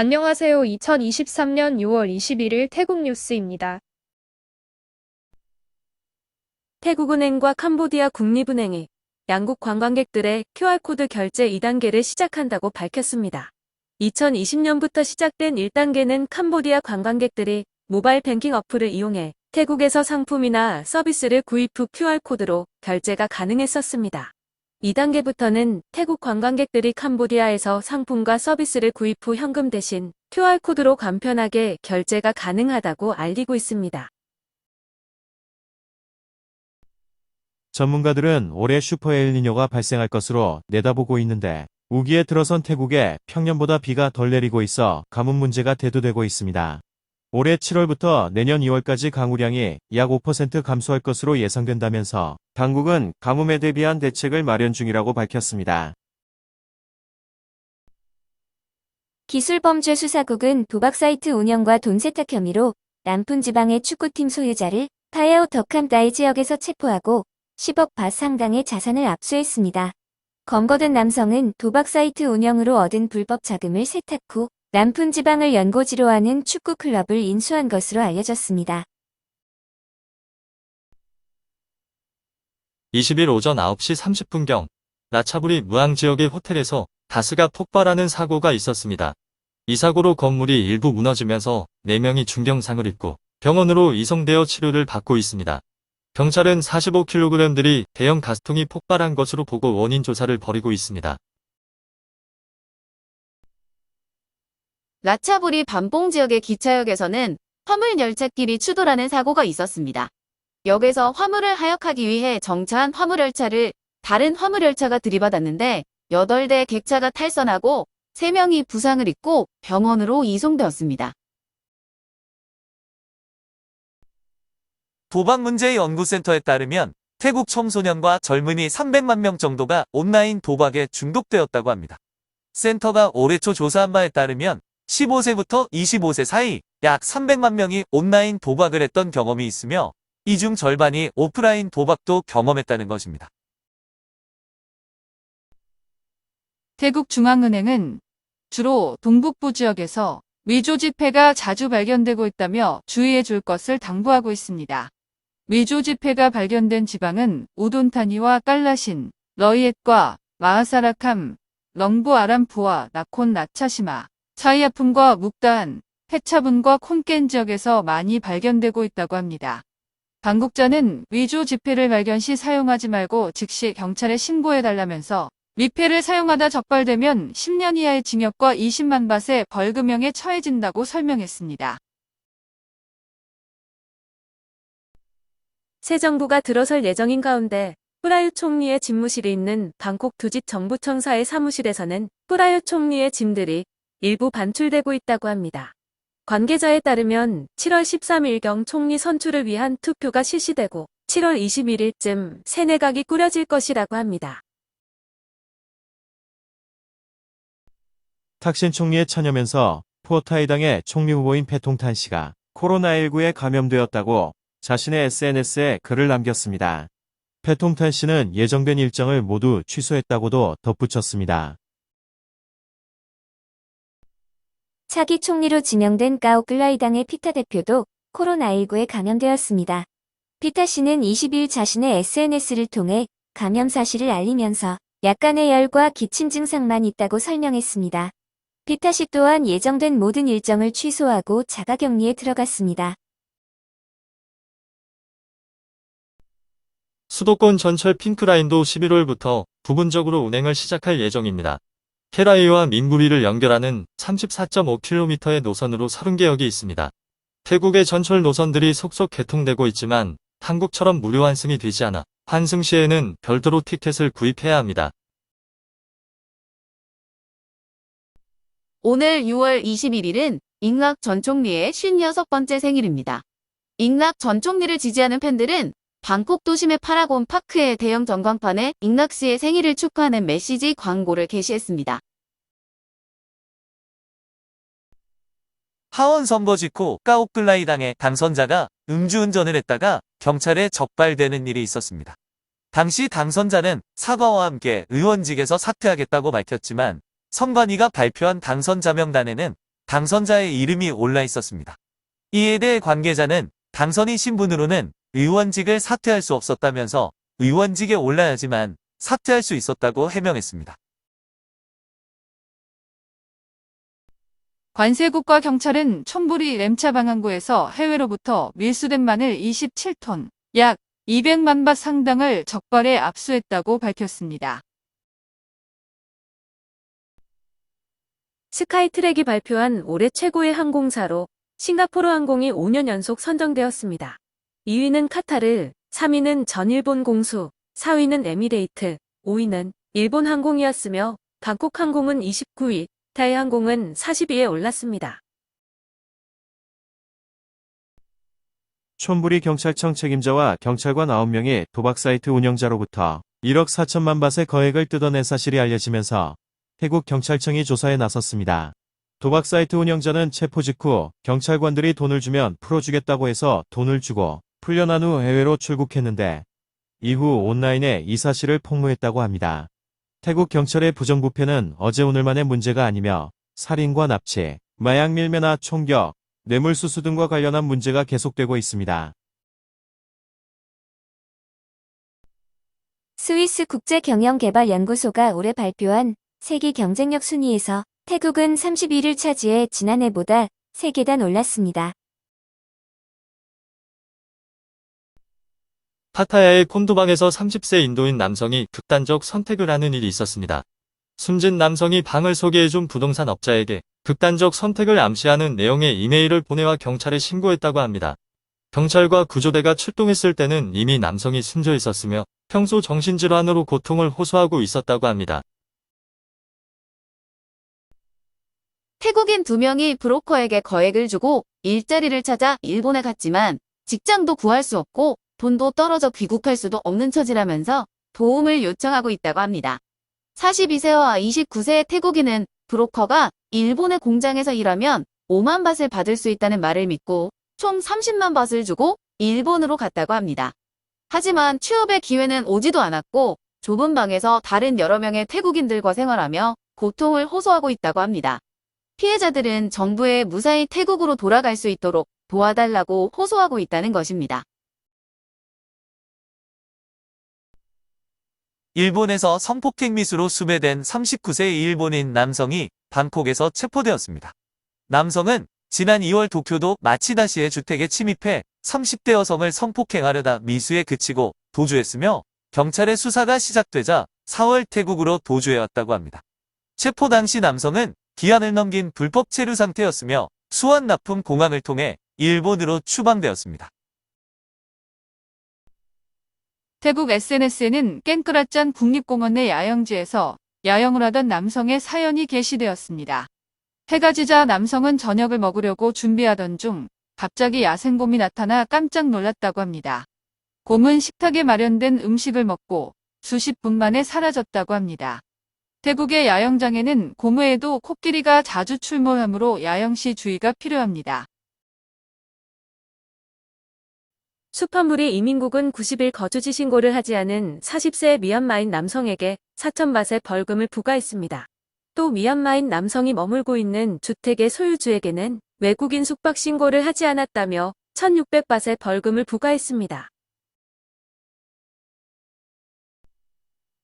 안녕하세요. 2023년 6월 21일 태국 뉴스입니다. 태국은행과 캄보디아 국립은행이 양국 관광객들의 QR코드 결제 2단계를 시작한다고 밝혔습니다. 2020년부터 시작된 1단계는 캄보디아 관광객들이 모바일 뱅킹 어플을 이용해 태국에서 상품이나 서비스를 구입 후 QR코드로 결제가 가능했었습니다. 2단계부터는 태국 관광객들이 캄보디아에서 상품과 서비스를 구입 후 현금 대신 QR코드로 간편하게 결제가 가능하다고 알리고 있습니다. 전문가들은 올해 슈퍼 엘니뇨가 발생할 것으로 내다보고 있는데 우기에 들어선 태국에 평년보다 비가 덜 내리고 있어 가뭄 문제가 대두되고 있습니다. 올해 7월부터 내년 2월까지 강우량이 약 5% 감소할 것으로 예상된다면서 당국은 가뭄에 대비한 대책을 마련 중이라고 밝혔습니다. 기술범죄수사국은 도박 사이트 운영과 돈 세탁 혐의로 람푼 지방의 축구팀 소유자를 파야오 덕함다이 지역에서 체포하고 10억 바 상당의 자산을 압수했습니다. 검거된 남성은 도박 사이트 운영으로 얻은 불법 자금을 세탁 후 람푼 지방을 연고지로 하는 축구 클럽을 인수한 것으로 알려졌습니다. 20일 오전 9시 30분경 라차부리 무앙 지역의 호텔에서 가스가 폭발하는 사고가 있었습니다. 이 사고로 건물이 일부 무너지면서 4명이 중경상을 입고 병원으로 이송되어 치료를 받고 있습니다. 경찰은 45kg들이 대형 가스통이 폭발한 것으로 보고 원인 조사를 벌이고 있습니다. 라차부리 반봉 지역의 기차역에서는 화물 열차끼리 추돌하는 사고가 있었습니다. 역에서 화물을 하역하기 위해 정차한 화물열차를 다른 화물열차가 들이받았는데 8대 객차가 탈선하고 3명이 부상을 입고 병원으로 이송되었습니다. 도박문제연구센터에 따르면 태국 청소년과 젊은이 300만 명 정도가 온라인 도박에 중독되었다고 합니다. 센터가 올해 초 조사한 바에 따르면 15세부터 25세 사이 약 300만 명이 온라인 도박을 했던 경험이 있으며 이 중 절반이 오프라인 도박도 경험했다는 것입니다. 태국 중앙은행은 주로 동북부 지역에서 위조 지폐가 자주 발견되고 있다며 주의해 줄 것을 당부하고 있습니다. 위조 지폐가 발견된 지방은 우돈타니와 깔라신, 러이엣과 마하사라캄, 렁부 아람푸와 나콘 나차시마, 차이아품과 묵다한, 페차분과 콘깬 지역에서 많이 발견되고 있다고 합니다. 당국자는 위조 지폐를 발견 시 사용하지 말고 즉시 경찰에 신고해달라면서 위폐를 사용하다 적발되면 10년 이하의 징역과 20만 밧의 벌금형에 처해진다고 설명했습니다. 새 정부가 들어설 예정인 가운데 프라윕 총리의 집무실이 있는 방콕 두짓 정부청사의 사무실에서는 프라윕 총리의 짐들이 일부 반출되고 있다고 합니다. 관계자에 따르면 7월 13일경 총리 선출을 위한 투표가 실시되고 7월 21일쯤 새 내각이 꾸려질 것이라고 합니다. 탁신 총리에 처녀면서 푸어타이당의 총리 후보인 패통탄 씨가 코로나19에 감염되었다고 자신의 SNS에 글을 남겼습니다. 패통탄 씨는 예정된 일정을 모두 취소했다고도 덧붙였습니다. 차기 총리로 지명된 까오클라이당의 피타 대표도 코로나19에 감염되었습니다. 피타 씨는 20일 자신의 SNS를 통해 감염 사실을 알리면서 약간의 열과 기침 증상만 있다고 설명했습니다. 피타 씨 또한 예정된 모든 일정을 취소하고 자가격리에 들어갔습니다. 수도권 전철 핑크라인도 11월부터 부분적으로 운행을 시작할 예정입니다. 케라이와 민부리를 연결하는 34.5km의 노선으로 30개역이 있습니다. 태국의 전철 노선들이 속속 개통되고 있지만 한국처럼 무료 환승이 되지 않아 환승 시에는 별도로 티켓을 구입해야 합니다. 오늘 6월 21일은 잉락 전 총리의 56번째 생일입니다. 잉락 전 총리를 지지하는 팬들은 방콕 도심의 파라곤 파크의 대형 전광판에 잉락 씨의 생일을 축하하는 메시지 광고를 게시했습니다. 하원 선거 직후 까오클라이당의 당선자가 음주운전을 했다가 경찰에 적발되는 일이 있었습니다. 당시 당선자는 사과와 함께 의원직에서 사퇴하겠다고 밝혔지만 선관위가 발표한 당선자 명단에는 당선자의 이름이 올라 있었습니다. 이에 대해 관계자는 당선인 신분으로는 의원직을 사퇴할 수 없었다면서 의원직에 올라야지만 사퇴할 수 있었다고 해명했습니다. 관세국과 경찰은 촌부리 램차 방안구에서 해외로부터 밀수된 마늘 27톤, 약 200만 밭 상당을 적발해 압수했다고 밝혔습니다. 스카이트랙이 발표한 올해 최고의 항공사로 싱가포르 항공이 5년 연속 선정되었습니다. 2위는 카타르, 3위는 전일본 공수, 4위는 에미레이트, 5위는 일본 항공이었으며 방콕 항공은 29위, 타이 항공은 40위에 올랐습니다. 촌부리 경찰청 책임자와 경찰관 9명이 도박 사이트 운영자로부터 1억 4천만 밭의 거액을 뜯어낸 사실이 알려지면서 태국 경찰청이 조사에 나섰습니다. 도박 사이트 운영자는 체포 직후 경찰관들이 돈을 주면 풀어주겠다고 해서 돈을 주고 풀려난 후 해외로 출국했는데 이후 온라인에 이 사실을 폭로했다고 합니다. 태국 경찰의 부정부패는 어제 오늘만의 문제가 아니며 살인과 납치, 마약 밀매나 총격, 뇌물수수 등과 관련한 문제가 계속되고 있습니다. 스위스 국제경영개발연구소가 올해 발표한 세계 경쟁력 순위에서 태국은 31위를 차지해 지난해보다 3계단 올랐습니다. 파타야의 콘도방에서 30세 인도인 남성이 극단적 선택을 하는 일이 있었습니다. 숨진 남성이 방을 소개해준 부동산 업자에게 극단적 선택을 암시하는 내용의 이메일을 보내와 경찰에 신고했다고 합니다. 경찰과 구조대가 출동했을 때는 이미 남성이 숨져 있었으며 평소 정신질환으로 고통을 호소하고 있었다고 합니다. 태국인 2명이 브로커에게 거액을 주고 일자리를 찾아 일본에 갔지만 직장도 구할 수 없고 돈도 떨어져 귀국할 수도 없는 처지라면서 도움을 요청하고 있다고 합니다. 42세와 29세의 태국인은 브로커가 일본의 공장에서 일하면 5만 밭을 받을 수 있다는 말을 믿고 총 30만 밭을 주고 일본으로 갔다고 합니다. 하지만 취업의 기회는 오지도 않았고 좁은 방에서 다른 여러 명의 태국인들과 생활하며 고통을 호소하고 있다고 합니다. 피해자들은 정부에 무사히 태국으로 돌아갈 수 있도록 도와달라고 호소하고 있다는 것입니다. 일본에서 성폭행 미수로 수배된 39세의 일본인 남성이 방콕에서 체포되었습니다. 남성은 지난 2월 도쿄도 마치다시의 주택에 침입해 30대 여성을 성폭행하려다 미수에 그치고 도주했으며 경찰의 수사가 시작되자 4월 태국으로 도주해왔다고 합니다. 체포 당시 남성은 기한을 넘긴 불법 체류 상태였으며 수완 납품 공항을 통해 일본으로 추방되었습니다. 태국 SNS에는 깬크라짠 국립공원 내 야영지에서 야영을 하던 남성의 사연이 게시되었습니다. 해가 지자 남성은 저녁을 먹으려고 준비하던 중 갑자기 야생곰이 나타나 깜짝 놀랐다고 합니다. 곰은 식탁에 마련된 음식을 먹고 수십 분 만에 사라졌다고 합니다. 태국의 야영장에는 곰 외에도 코끼리가 자주 출몰하므로 야영시 주의가 필요합니다. 수판부리 이민국은 90일 거주지 신고를 하지 않은 40세 미얀마인 남성에게 4,000밭의 벌금을 부과했습니다. 또 미얀마인 남성이 머물고 있는 주택의 소유주에게는 외국인 숙박 신고를 하지 않았다며 1,600밭의 벌금을 부과했습니다.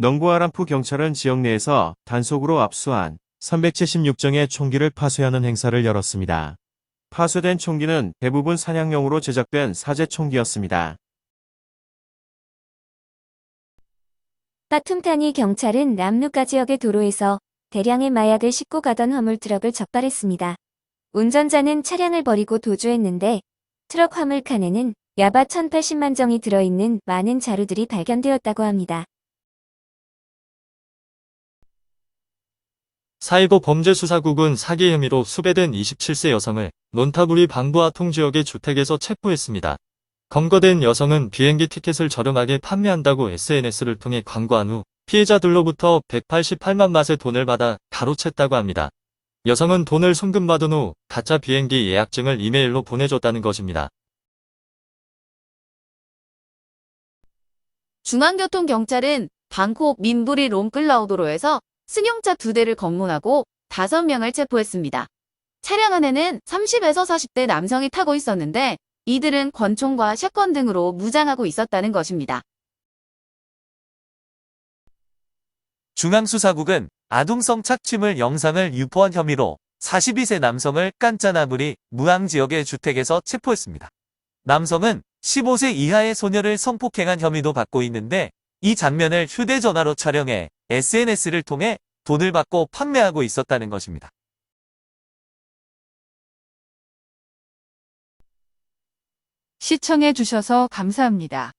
넝부아람푸 경찰은 지역 내에서 단속으로 압수한 376정의 총기를 파쇄하는 행사를 열었습니다. 파쇄된 총기는 대부분 사냥용으로 제작된 사제 총기였습니다. 빠툼타니 경찰은 람누카 지역의 도로에서 대량의 마약을 싣고 가던 화물 트럭을 적발했습니다. 운전자는 차량을 버리고 도주했는데 트럭 화물칸에는 야바 1,080만 정이 들어있는 많은 자루들이 발견되었다고 합니다. 사이버 범죄수사국은 사기 혐의로 수배된 27세 여성을 론타부리 방부아통 지역의 주택에서 체포했습니다. 검거된 여성은 비행기 티켓을 저렴하게 판매한다고 SNS를 통해 광고한 후 피해자들로부터 188만 밭의 돈을 받아 가로챘다고 합니다. 여성은 돈을 송금받은 후 가짜 비행기 예약증을 이메일로 보내줬다는 것입니다. 중앙교통경찰은 방콕 민부리 롬끌라오도로에서 승용차 2대를 검문하고 5명을 체포했습니다. 차량 안에는 30에서 40대 남성이 타고 있었는데 이들은 권총과 샷건 등으로 무장하고 있었다는 것입니다. 중앙수사국은 아동성 착취물 영상을 유포한 혐의로 42세 남성을 깐짜나무리 무앙지역의 주택에서 체포했습니다. 남성은 15세 이하의 소녀를 성폭행한 혐의도 받고 있는데 이 장면을 휴대전화로 촬영해 SNS를 통해 돈을 받고 판매하고 있었다는 것입니다. 시청해 주셔서 감사합니다.